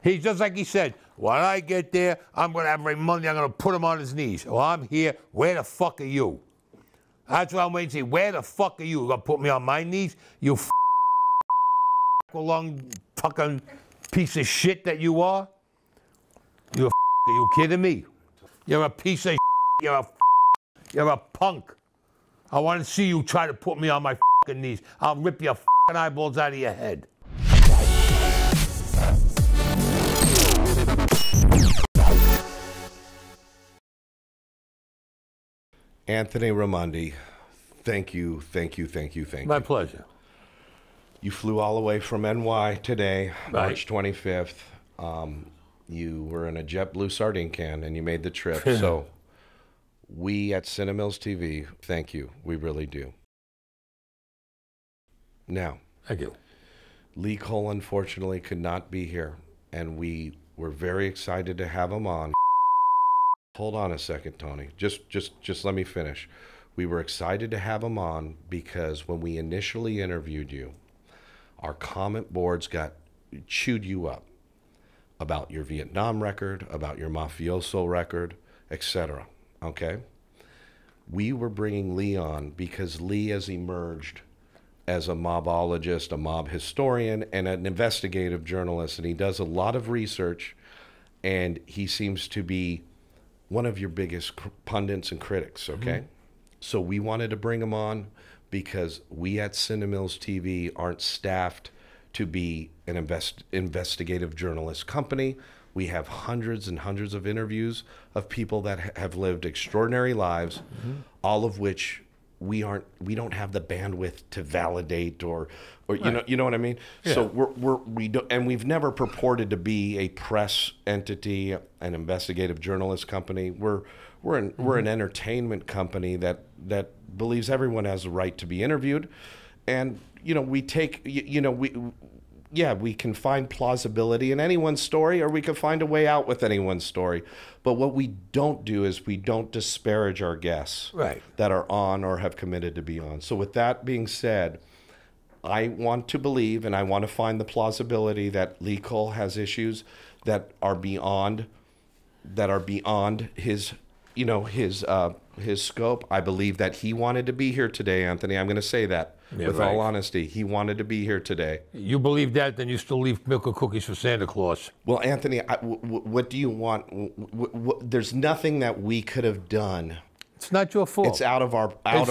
He's just like he said, when I get there, I'm going to have Raimondi, I'm going to put him on his knees. Well, I'm here. Where the fuck are you? That's what I'm waiting to see. Where the fuck are you? You going to put me on my knees? You long fucking piece of shit that you are? Are you kidding me? You're a piece of shit. You're a punk. I want to see you try to put me on my fucking knees. I'll rip your fucking eyeballs out of your head. Anthony Riamondi, thank you. My pleasure. You flew all the way from NY today, Right. March 25th. You were in a JetBlue sardine can and you made the trip. So we at Cinemills TV, thank you. We really do. Now, Thank you. Lee Cole unfortunately could not be here, and we were very excited to have him on. Hold on a second, Tony. Just let me finish. We were excited to have him on because when we initially interviewed you, our comment boards chewed you up about your Vietnam record, about your mafioso record, etc. Okay? We were bringing Lee on because Lee has emerged as a mobologist, a mob historian, and an investigative journalist, and he does a lot of research, and he seems to be one of your biggest pundits and critics, okay? Mm-hmm. So we wanted to bring him on because we at Cinemills TV aren't staffed to be an investigative journalist company. We have hundreds and hundreds of interviews of people that have lived extraordinary lives, mm-hmm. all of which we don't have the bandwidth to validate or right. you know what I mean? Yeah. So we don't, and we've never purported to be a press entity, an investigative journalist company. We're an entertainment company that believes everyone has a right to be interviewed, and we take we can find plausibility in anyone's story, or we can find a way out with anyone's story. But what we don't do is we don't disparage our guests right. that are on or have committed to be on. So with that being said, I want to believe and I want to find the plausibility that Lee Cole has issues that are beyond his his scope. I believe that he wanted to be here today, Anthony. I'm going to say that with all honesty. He wanted to be here today. You believe that, then you still leave milk and cookies for Santa Claus. Well, Anthony, what do you want? There's nothing that we could have done. It's not your fault. It's out of our power.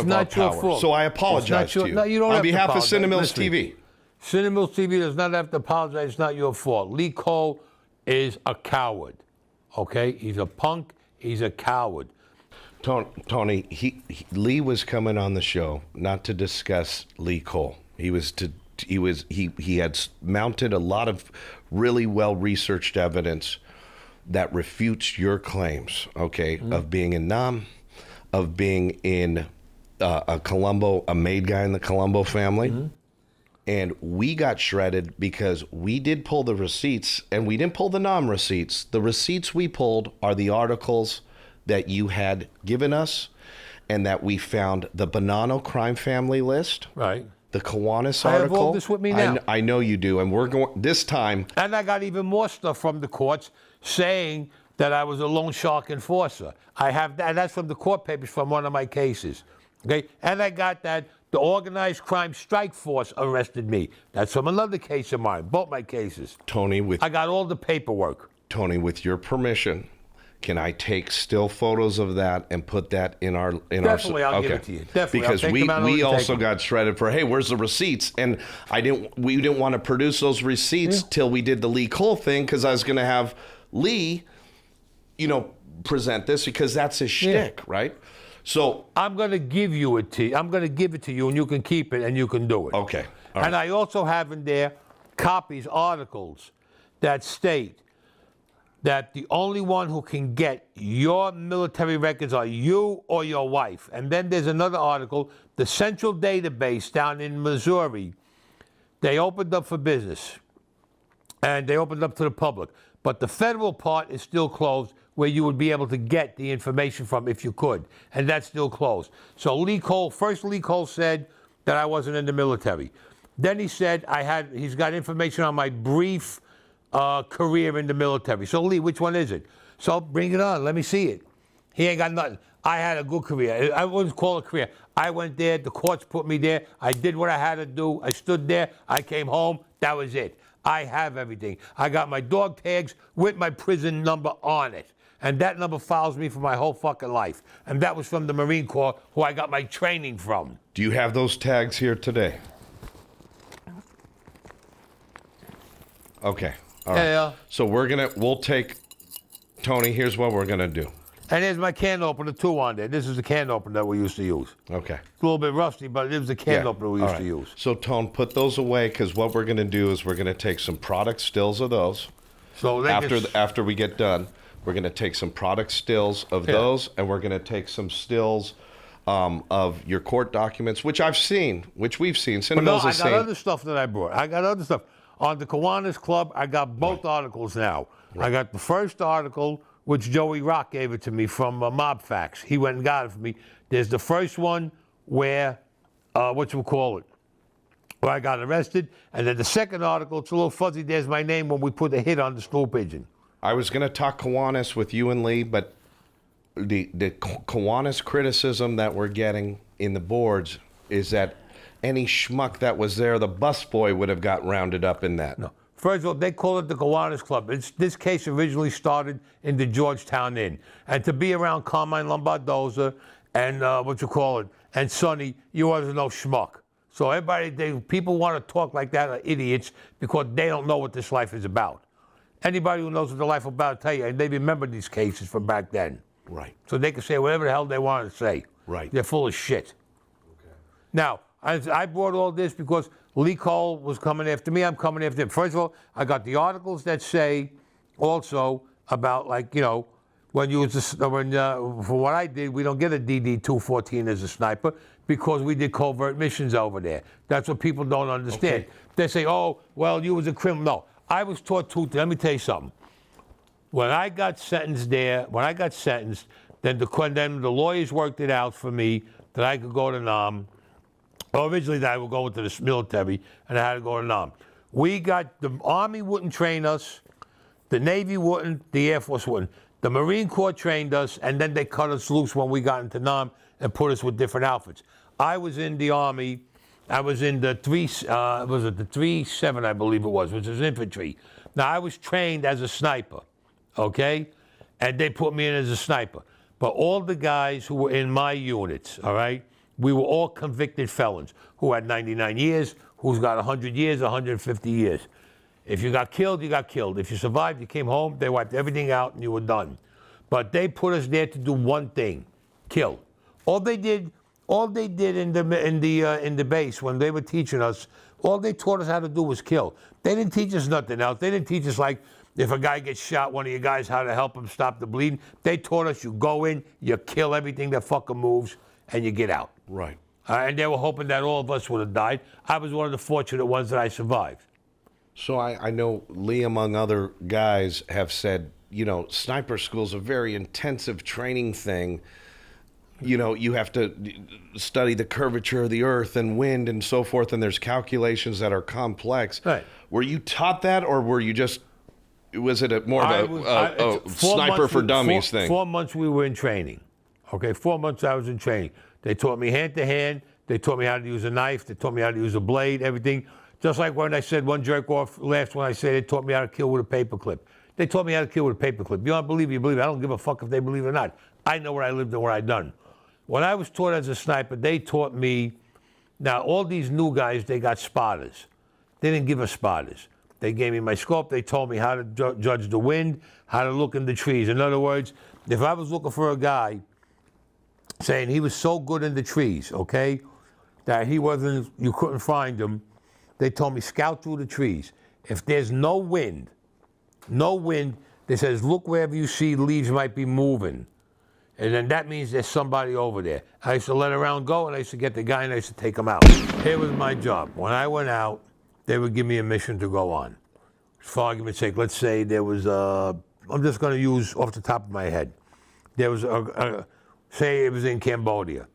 Fault. So I apologize to you. No, you don't on behalf of Cinemills TV. Cinemills TV does not have to apologize. It's not your fault. Lee Cole is a coward. Okay? He's a punk. He's a coward. Tony, Lee was coming on the show not to discuss Lee Cole. He had mounted a lot of really well-researched evidence that refutes your claims, okay, mm-hmm. of being in Nam, of being in a made guy in the Colombo family. Mm-hmm. And we got shredded because we did pull the receipts, and we didn't pull the Nam receipts. The receipts we pulled are the articles that you had given us, and that we found the Bonanno crime family list. Right. The Kiwanis article. I have all this with me now. I know you do, and we're going this time. And I got even more stuff from the courts saying that I was a loan shark enforcer. I have that. That's from the court papers from one of my cases. Okay. And I got that the organized crime strike force arrested me. That's from another case of mine. Both my cases. Tony, I got all the paperwork. Tony, with your permission, can I take still photos of that and put that in our Definitely, I'll give it to you. Definitely, because we also got shredded for, hey, where's the receipts? And we didn't want to produce those receipts till we did the Lee Cole thing, because I was going to have Lee, present this because that's his shtick, right? So I'm going to give you it to you. I'm going to give it to you, and you can keep it and you can do it. Okay. All right. And I also have in there articles that state that the only one who can get your military records are you or your wife. And then there's another article, the Central Database down in Missouri. They opened up for business, and they opened up to the public. But the federal part is still closed, where you would be able to get the information from if you could. And that's still closed. So Lee Cole said that I wasn't in the military. Then he said he's got information on my brief career in the military. So, Lee, which one is it? So, bring it on. Let me see it. He ain't got nothing. I had a good career. I wouldn't call it a career. I went there. The courts put me there. I did what I had to do. I stood there. I came home. That was it. I have everything. I got my dog tags with my prison number on it. And that number follows me for my whole fucking life. And that was from the Marine Corps, who I got my training from. Do you have those tags here today? Okay. All right. Yeah. So we'll take, Tony, here's what we're going to do. And there's my can opener, too, on there. This is the can opener that we used to use. Okay. It's a little bit rusty, but it was the can opener we used to use. So, Tone, put those away, because what we're going to do is we're going to take some product stills of those. So after we get done, we're going to take some product stills of those, and we're going to take some stills of your court documents, which we've seen. Cinemills has seen. I got other stuff that I brought. I got other stuff. On the Kiwanis Club, I got both articles now. Right. I got the first article, which Joey Rock gave it to me from Mob Facts. He went and got it for me. There's the first one where, where I got arrested. And then the second article, it's a little fuzzy. There's my name when we put a hit on the stool pigeon. I was going to talk Kiwanis with you and Lee, but the Kiwanis criticism that we're getting in the boards is that any schmuck that was there, the busboy would have got rounded up in that. No. First of all, they call it the Kiwanis Club. This case originally started in the Georgetown Inn. And to be around Carmine Lombardoza and and Sonny, you wasn't no schmuck. So people want to talk like that are idiots because they don't know what this life is about. Anybody who knows what the life is about will tell you, and they remember these cases from back then. Right. So they can say whatever the hell they want to say. Right. They're full of shit. Okay. Now, I brought all this because Lee Cole was coming after me. I'm coming after him. First of all, I got the articles that say also about, when you was for what I did, we don't get a DD-214 as a sniper because we did covert missions over there. That's what people don't understand. Okay. They say, oh, well, you was a criminal. No, I was taught let me tell you something. When I got sentenced there, then the lawyers worked it out for me that I could go to Nam. Well, originally I would go into the military, and I had to go to Nam. The Army wouldn't train us, the Navy wouldn't, the Air Force wouldn't. The Marine Corps trained us, and then they cut us loose when we got into Nam and put us with different outfits. I was in the Army. I was in the 3-7, I believe it was, which was infantry. Now, I was trained as a sniper, okay? And they put me in as a sniper. But all the guys who were in my units, all right, we were all convicted felons who had 99 years, who's got 100 years, 150 years. If you got killed, you got killed. If you survived, you came home, they wiped everything out, and you were done. But they put us there to do one thing: kill. All they did in the base when they were teaching us, all they taught us how to do was kill. They didn't teach us nothing else. They didn't teach us, like, if a guy gets shot, one of you guys, how to help him stop the bleeding. They taught us you go in, you kill everything that fucking moves, and you get out. Right. And they were hoping that all of us would have died. I was one of the fortunate ones that I survived. So I know Lee, among other guys, have said, sniper school's a very intensive training thing. You have to study the curvature of the earth and wind and so forth, and there's calculations that are complex. Right. Were you taught that, or were you just, was it more of a sniper for dummies thing? 4 months we were in training. Okay, 4 months I was in training. They taught me hand-to-hand. They taught me how to use a knife. They taught me how to use a blade, everything. Just like when I said, one jerk-off laughed when I said they taught me how to kill with a paperclip. They taught me how to kill with a paperclip. You don't believe it, you believe it. I don't give a fuck if they believe it or not. I know where I lived and what I done. When I was taught as a sniper, they taught me, now all these new guys, they got spotters. They didn't give us spotters. They gave me my scope. They told me how to judge the wind, how to look in the trees. In other words, if I was looking for a guy saying he was so good in the trees, okay, that you couldn't find him, they told me scout through the trees. If there's no wind, they says look wherever you see leaves might be moving. And then that means there's somebody over there. I used to let a round go, and I used to get the guy, and I used to take him out. Here was my job. When I went out, they would give me a mission to go on. For argument's sake, let's say there was I'm just going to use off the top of my head. There was say it was in Cambodia,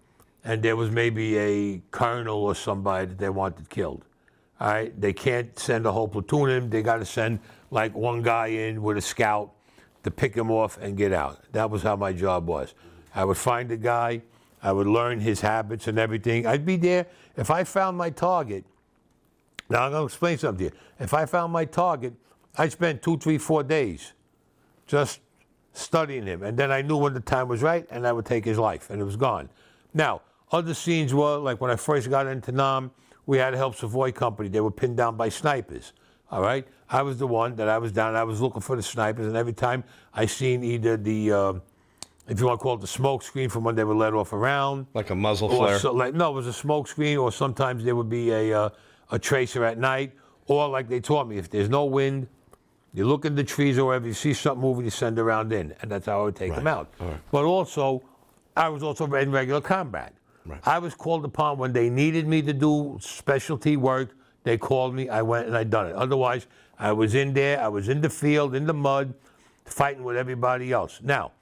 and there was maybe a colonel or somebody that they wanted killed. All right, they can't send a whole platoon in. They got to send like one guy in with a scout to pick him off and get out. That was how my job was. I would find a guy, I would learn his habits and everything. I'd be there. If I found my target, now I'm going to explain something to you. If I found my target, I'd spend 2, 3, 4 days just studying him. And then I knew when the time was right, and I would take his life, and it was gone. Now, other scenes were, like when I first got into Nam, we had a Help Savoy company. They were pinned down by snipers, all right? I was the one that I was down. I was looking for the snipers, and every time I seen either the, if you want to call it the smoke screen from when they were let off a round. Like a muzzle flare? So, no, it was a smoke screen, or sometimes there would be a tracer at night, or like they taught me, if there's no wind, you look in the trees or wherever, you see something moving, you send a round in, and that's how I would take them out. Right. But also, I was also in regular combat. Right. I was called upon when they needed me to do specialty work. They called me, I went and I done it. Otherwise, I was in there, I was in the field, in the mud, fighting with everybody else. Now,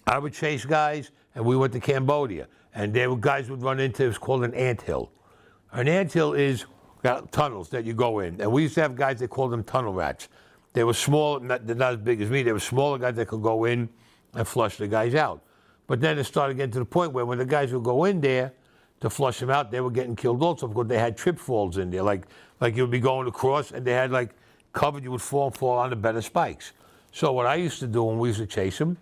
I would chase guys, and we went to Cambodia, and there were guys would run into, it was called an anthill. An anthill is tunnels that you go in, and we used to have guys, they called them tunnel rats. They were small, they're not as big as me, they were smaller guys that could go in and flush the guys out. But then it started getting to the point where when the guys would go in there to flush them out, they were getting killed also because they had trip falls in there. Like you would be going across and they had like covered, you would fall on the bed of spikes. So what I used to do when we used to chase them,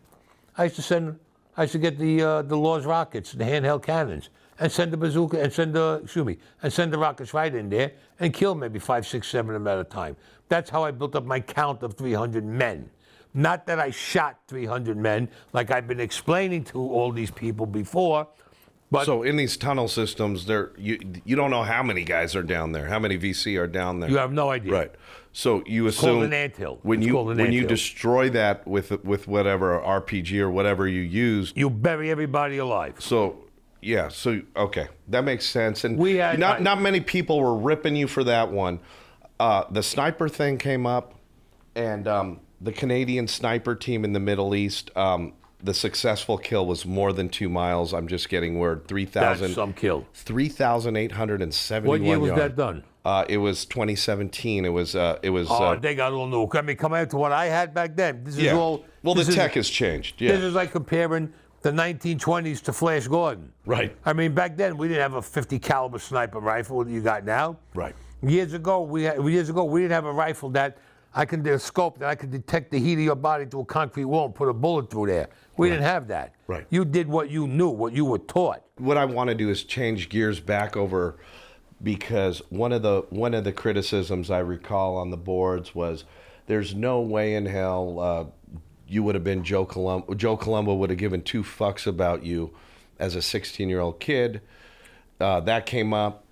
I used to get the Law's rockets, the handheld cannons, and send the bazooka, and send the rockets right in there and kill maybe 5, 6, 7 of them at a time. That's how I built up my count of 300 men. Not that I shot 300 men, like I've been explaining to all these people before. But so in these tunnel systems, you don't know how many guys are down there, how many VC are down there. You have no idea. Right. So you it's assume called an anthill. when you destroy that with whatever RPG or whatever you used, you bury everybody alive. So yeah, okay, that makes sense. And we had, not many people were ripping you for that one. The sniper thing came up, and the Canadian sniper team in the Middle East, the successful kill was more than 2 miles. I'm just getting word. 3,000. That's some kill. 3,871 What year was yards. that done? It was 2017. It was. Oh, they got a little new. I mean, compared to what I had back then. This is all. Well, the tech has changed. Yeah. This is like comparing the 1920s to Flash Gordon. Right. I mean, back then we didn't have a 50 caliber sniper rifle that you got now. Right. Years ago, we didn't have a rifle that I can do a scope that I could detect the heat of your body to a concrete wall and put a bullet through there. We didn't have that. Right. You did what you knew, what you were taught. What I want to do is change gears back over, because one of the criticisms I recall on the boards was, there's no way in hell you would have been Joe Colombo. Joe Colombo would have given 2 fucks about you as a 16-year-old kid. That came up.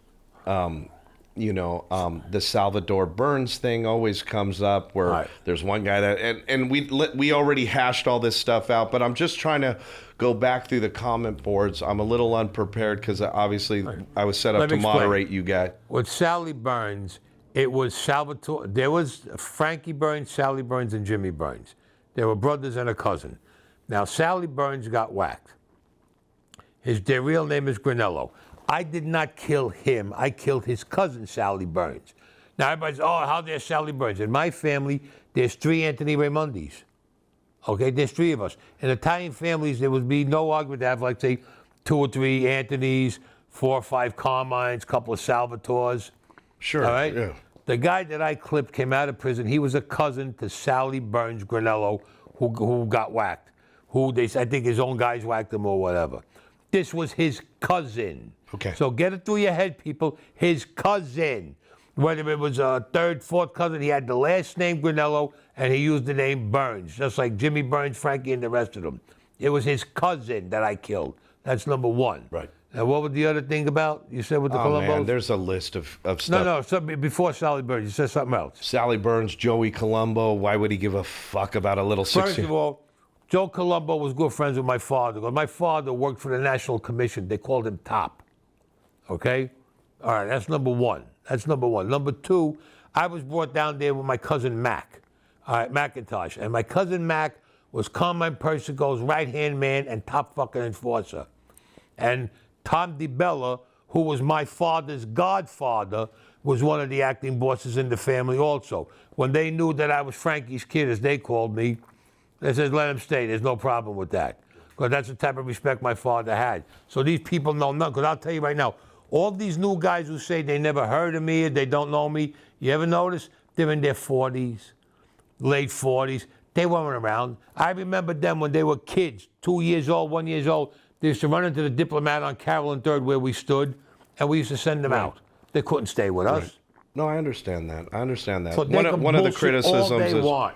The Salvador Burns thing always comes up, where there's one guy that, and we already hashed all this stuff out, but I'm just trying to go back through the comment boards. I'm a little unprepared because obviously I was set up to moderate you guys. With Sally Burns, it was Salvatore. There was Frankie Burns, Sally Burns, and Jimmy Burns. They were brothers and a cousin. Now, Sally Burns got whacked. Their real name is Granello. I did not kill him. I killed his cousin, Sally Burns. Now, everybody's, oh, how there's Sally Burns? In my family, there's 3 Anthony Raimondis. Okay, there's 3 of us. In Italian families, there would be no argument to have, like, say, 2 or 3 Anthonys, 4 or 5 Carmines, a couple of Salvatores. Sure, all right? Yeah. The guy that I clipped came out of prison. He was a cousin to Sally Burns Granello, who got whacked. I think his own guys whacked him or whatever. This was his cousin. Okay. So get it through your head, people. His cousin. Whether it was a 3rd, 4th cousin, he had the last name Granello, and he used the name Burns, just like Jimmy Burns, Frankie, and the rest of them. It was his cousin that I killed. That's number 1. Right. Now, what was the other thing about? You said with the Columbos? Man, there's a list of stuff. No, before Sally Burns, you said something else. Sally Burns, Joey Colombo, why would he give a fuck about a little 16? First of all, Joe Colombo was good friends with my father. My father worked for the National Commission. They called him Top. Okay? All right, that's number 1. That's number 1. Number 2, I was brought down there with my cousin Mac. All right, McIntosh. And my cousin Mac was Carmine Persico's right-hand man and top fucking enforcer. And Tom DiBella, who was my father's godfather, was one of the acting bosses in the family also. When they knew that I was Frankie's kid, as they called me, they said, let him stay. There's no problem with that. Because that's the type of respect my father had. So these people know nothing. Because I'll tell you right now, all these new guys who say they never heard of me, or they don't know me, you ever notice? They're in their 40s, late 40s. They weren't around. I remember them when they were kids, 2 years old, 1 year old. They used to run into the Diplomat on Carroll and 3rd where we stood, and we used to send them out. They couldn't stay with us. No, I understand that. I understand that. So One of the criticisms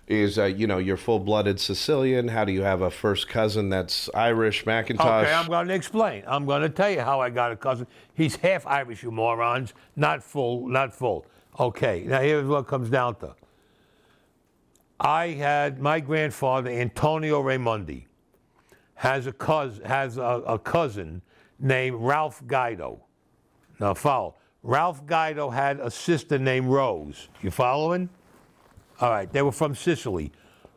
is, you know, you're full-blooded Sicilian. How do you have a first cousin that's Irish, Macintosh? Okay, I'm going to explain. I'm going to tell you how I got a cousin. He's half Irish, you morons. Not full, not full. Okay, now here's what it comes down to. I had my grandfather, Antonio Raimondi, has a cousin named Ralph Guido. Now follow. Ralph Guido had a sister named Rose. You following? All right, they were from Sicily.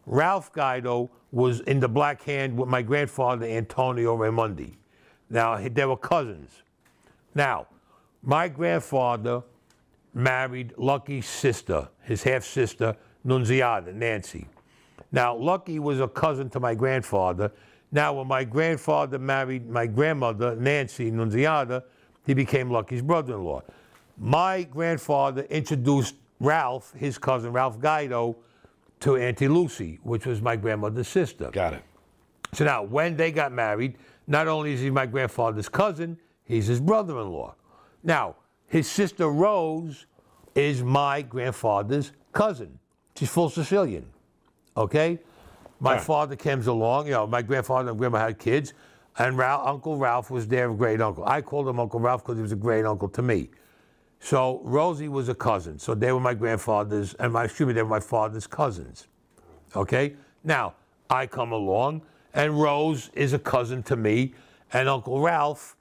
Ralph Guido was in the Black Hand with my grandfather, Antonio Raimondi. Now, they were cousins. Now, my grandfather married Lucky's sister, his half-sister, Nunziata, Nancy. Now, Lucky was a cousin to my grandfather. Now, when my grandfather married my grandmother, Nancy Nunziata, he became Lucky's brother-in-law. My grandfather introduced Ralph, his cousin, Ralph Guido, to Auntie Lucy, which was my grandmother's sister. Got it. So now, when they got married, not only is he my grandfather's cousin, he's his brother-in-law. Now, his sister Rose is my grandfather's cousin. She's full Sicilian, okay? My father comes along, you know, my grandfather and grandma had kids, and Uncle Ralph was their great uncle. I called him Uncle Ralph because he was a great uncle to me. So Rosie was a cousin. So they were my grandfather's, and they were my father's cousins. Okay? Now, I come along, and Rose is a cousin to me, and Uncle Ralph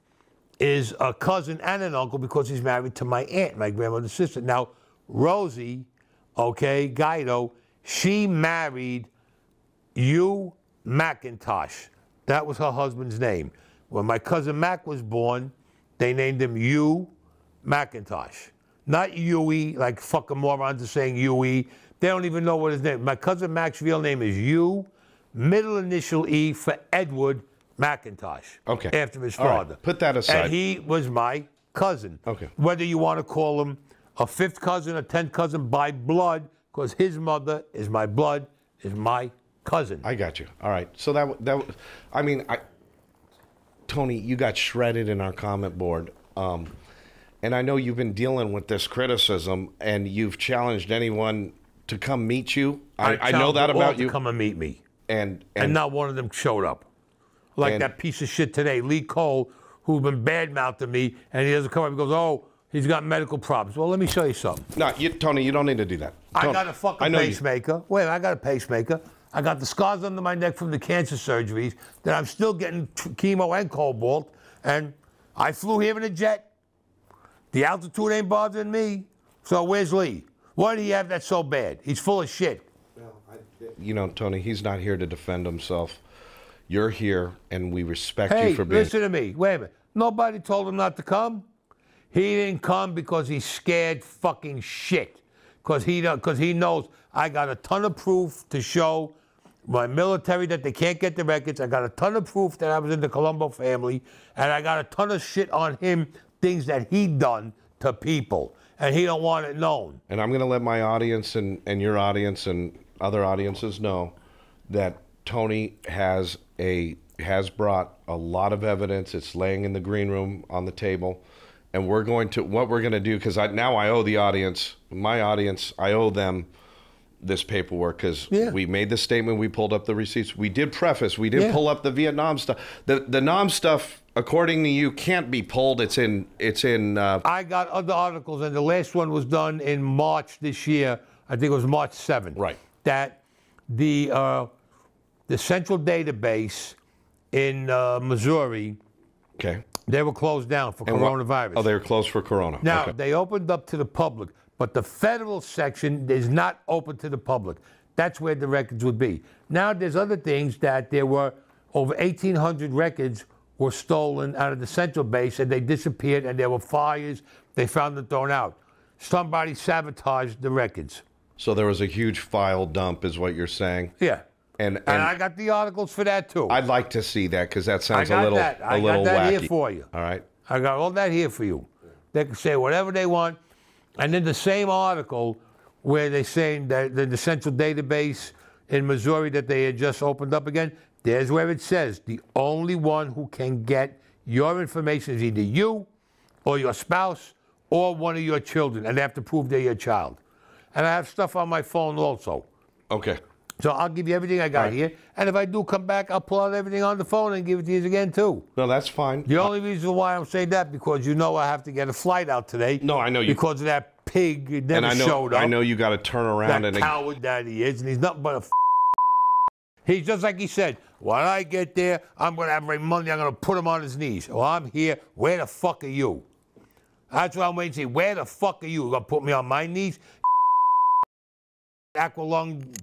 is a cousin and an uncle because he's married to my aunt, my grandmother's sister. Now, Rosie, okay, Guido, she married Hugh McIntosh. That was her husband's name. When my cousin Mac was born, they named him Hugh McIntosh. Not Huey, like fucking morons are saying Huey. They don't even know what his name is. My cousin Mac's real name is Hugh, middle initial E for Edward McIntosh. Okay. After his father. Right. Put that aside. And he was my cousin. Okay. Whether you want to call him a 5th cousin, a 10th cousin by blood, because his mother is my blood, is my cousin. I got you. All right. So Tony, you got shredded in our comment board. And I know you've been dealing with this criticism, and you've challenged anyone to come meet you. I know that about you. To come and meet me. And not one of them showed up. Like that piece of shit today, Lee Cole, who's been bad-mouthing me, and he doesn't come up and goes, oh, he's got medical problems. Well, let me show you something. No, Tony, you don't need to do that. I got a fucking pacemaker. Wait, I got a pacemaker. I got the scars under my neck from the cancer surgeries that I'm still getting chemo and cobalt, and I flew here in a jet. The altitude ain't bothering me. So where's Lee? Why do you have that so bad? He's full of shit. You know, Tony, he's not here to defend himself. You're here, and we respect you for being... Hey, listen to me. Wait a minute. Nobody told him not to come. He didn't come because he's scared fucking shit. Because he knows I got a ton of proof to show my military that they can't get the records. I got a ton of proof that I was in the Colombo family. And I got a ton of shit on him, things that he done to people. And he don't want it known. And I'm going to let my audience and your audience and other audiences know that Tony has brought a lot of evidence. It's laying in the green room on the table. And what we're going to do, because now I owe the audience, I owe them this paperwork, because we made the statement, we pulled up the receipts. We did preface, we did pull up the Vietnam stuff. The Nam stuff, according to you, can't be pulled. It's in. I got other articles, and the last one was done in March this year. I think it was March 7th. Right. That the central database in Missouri. Okay. They were closed down for coronavirus. They were closed for corona. Now, they opened up to the public, but the federal section is not open to the public. That's where the records would be. Now, there's other things that there were over 1,800 records were stolen out of the central base, and they disappeared, and there were fires. They found them thrown out. Somebody sabotaged the records. So there was a huge file dump, is what you're saying? Yeah. And I got the articles for that, too. I'd like to see that, because that sounds a little wacky. I got that here for you. All right. I got all that here for you. They can say whatever they want. And then the same article where they're saying that the central database in Missouri that they had just opened up again, there's where it says the only one who can get your information is either you or your spouse or one of your children, and they have to prove they're your child. And I have stuff on my phone also. Okay. So I'll give you everything I got here. And if I do come back, I'll pull out everything on the phone and give it to you again, too. No, that's fine. The only reason why I'm saying that, because you know I have to get a flight out today. No, I know you. Because of that pig who never showed up. I know you got to turn around that coward that he is, and he's nothing but a He's just like he said, when I get there, I'm going to have Raimondi, I'm going to put him on his knees. Well, I'm here. Where the fuck are you? That's what I'm waiting to see. Where the fuck are you? You're going to put me on my knees? Aqualung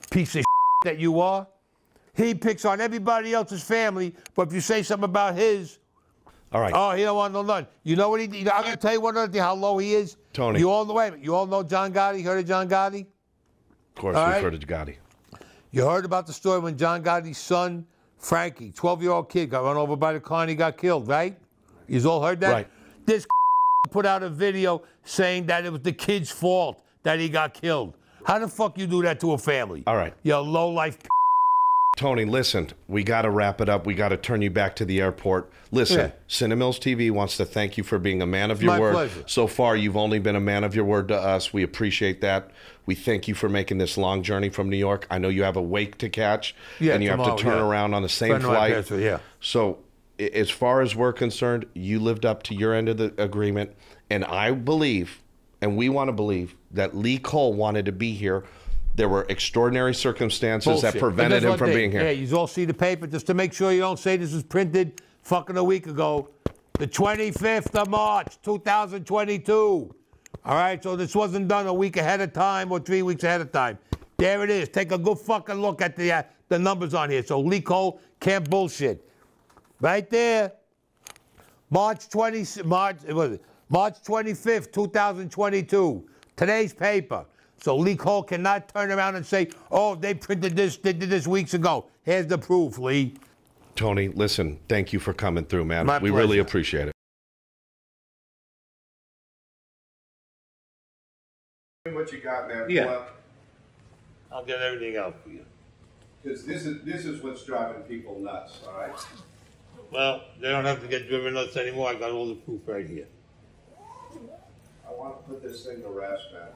piece of that you are. He picks on everybody else's family, but if you say something about his, all right. Oh, he don't want no none. You know what he did? I'm going to tell you one other thing, how low he is. Tony. You all know John Gotti? Heard of John Gotti? Of course, we've heard of Gotti. You heard about the story when John Gotti's son, Frankie, 12-year-old kid, got run over by the car and he got killed, right? You've all heard that? Right. This put out a video saying that it was the kid's fault that he got killed. How the fuck you do that to a family? All right. You low-life Tony, listen, we got to wrap it up. We got to turn you back to the airport. Listen, Cinemills TV wants to thank you for being a man of your word. My pleasure. So far, you've only been a man of your word to us. We appreciate that. We thank you for making this long journey from New York. I know you have a wake to catch, and you have to turn around on the same flight. So as far as we're concerned, you lived up to your end of the agreement, and I believe, and we want to believe, that Lee Cole wanted to be here. There were extraordinary circumstances that prevented him from being here. Yeah, you all see the paper, just to make sure you don't say this was printed fucking a week ago. The 25th of March, 2022. All right, so this wasn't done a week ahead of time or 3 weeks ahead of time. There it is. Take a good fucking look at the numbers on here. So Lee Cole can't bullshit. Right there. March 25th, 2022. Today's paper. So Lee Cole cannot turn around and say, oh, they printed this, they did this weeks ago. Here's the proof, Lee. Tony, listen, thank you for coming through, man. My we pleasure. really appreciate it. What you got, man? Yeah. I'll get everything out for you. Because this is what's driving people nuts, all right? Well, they don't have to get driven nuts anymore. I got all the proof right here. I want to put this thing to rest, man.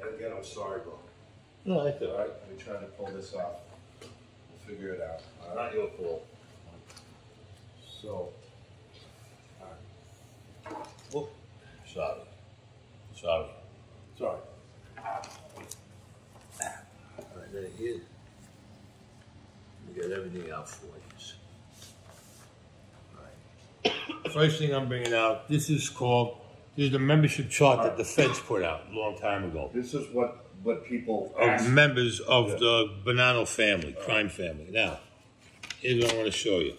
And again, I'm sorry, bro. No, that's all right. I'm trying to pull this off. We'll figure it out. It's not your fault. So, Oh, sorry. Sorry. sorry. All right, there he is. We got everything out for you. All right. First thing I'm bringing out, this is the membership chart that the feds put out a long time ago. This is what people Of members of the Bonanno family, crime family. Now, here's what I want to show you.